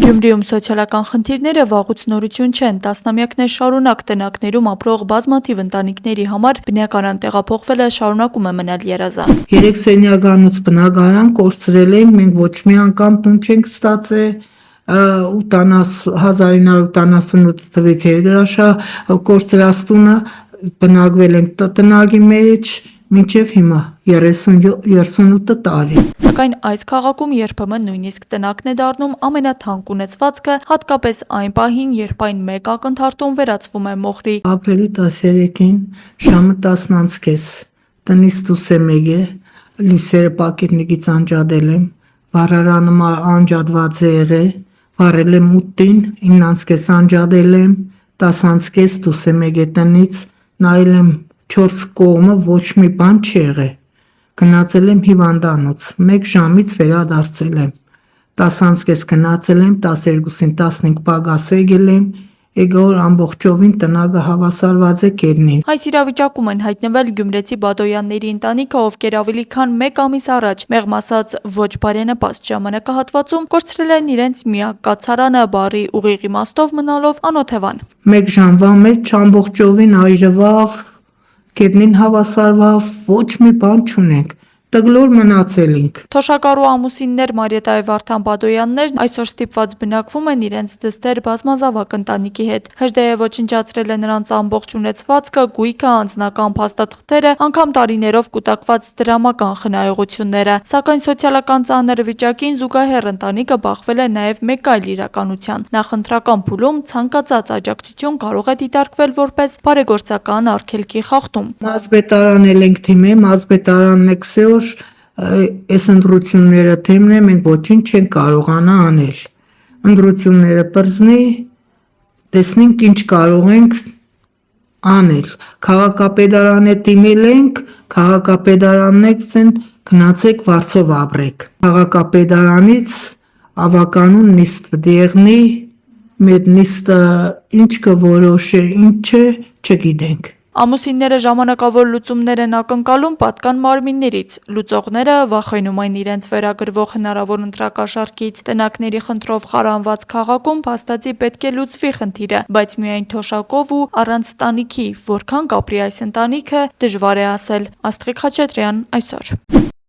Գյումրիում սոցիալական խնդիրները վաղուց նորություն չեն, տասնամյակներ շարունակ տնակներում ապրող բազմաթիվ ընտանիքների համար բնականon տեղափոխվելը շարունակում է մնալ երազանք։ 3 սենյականոց բնակարան կորցրել ենք, մենք ոչ մի անգամ տուն չենք ստացել, 1988 թվականից երկրաշա կորցրած տունը բնակվել ենք տնագի մեջ մինչև հիմա 38 տարի։ Սակայն այս քաղաքում երբեմն նույնիսկ տնակն է դառնում ամենաթանկ ունեցվածքը, հատկապես այն պահին, երբ այն մեկ ակնթարթում վերածվում է մոխրի։ Ապրիլի 13-ին ժամը 10:05 տնից դուրս եմ եկել, լույսերը պակետնիկից անջատել եմ, վառարանը անջատված է եղել, վառել եմ 8-ին, 9:05 անջատել եմ, 10:05 դուրս եմ եկել տնից, նայել եմ 4 կողմը ոչ մի բան չի եղել, գնացել եմ հիվանդանոց, 1 ժամից վերադարձել եմ, 10:05 գնացել եմ, 12-ին 15 պակաս եկել եմ, եկօր ամբողջովին տնակը հավասարված է գետնին։ Այս իրավիճակում են հայտնվել գյումրեցի Բադոյանների ընտանիքը, ովքեր ավելի քան 1 ամիս առաջ, մեղմ ասած ոչ բարենպաստ ժամանակահատվածում կորցրել են իրենց միակ կացարանը, բառի ուղիղ իմաստով մնալով անօթևան։ 1 ժամվա մեջ ամբողջովին այրվավ, գետնին հավասարվավ, ոչ մի բան չունենք, տգլոր մնացել ենք։ Թոշակառու ամուսիններ Մարիետա եւ Վարդան Բադոյաններն այսօր ստիպված բնակվում են իրենց դստեր բազմազավակ ընտանիքի հետ։ Հրդեհը ոչնչացրել է նրանց ամբողջ ունեցվածքը, գույքը, անձնական փաստաթղթերը, անգամ տարիներով կուտակված դրամական խնայողությունները։ Սակայն սոցիալական ծանր վիճակին զուգահեռ ընտանիքը բախվել է նաեւ մեկ այլ իրականության։ Նախընտրական փուլում ցանկացած աջակցություն կարող է դիտարկվել որպես բարեգործական արգելքի խախտում։ Մասբետարանել ենք թիմը, մասբետարանն է այս ընտրությունները թեմն է, մենք ոչինչ չենք կարողանա անել։ Ընտրությունները պրծնի, տեսնենք ինչ կարող ենք անել։ Քաղաքապետարանը դիմել ենք, քաղաքապետարանն է գնացեք Վարձով ապրեք։ Քաղաքապետարանից ավականուն նիստ դեղնի, մեր նիստը ինչ կորոշե, ինչ չգիտենք։ Ամուսինները ժամանակավոր լուծումներ են ակնկալում պատկան մարմիններից, լուծողները վախենում են իրենց վերագրվող հնարավոր ընտրակաշառքից։ Տնակների խնդրով խարանված քաղաքում փաստացի պետք է լուծվի խնդիրը, բայց միայն թոշակով ու առանց տանիքի, որքան կապրի այս ընտանիքը, դժվար է ասել։ Աստղիկ Խաչատրյան, այսօր։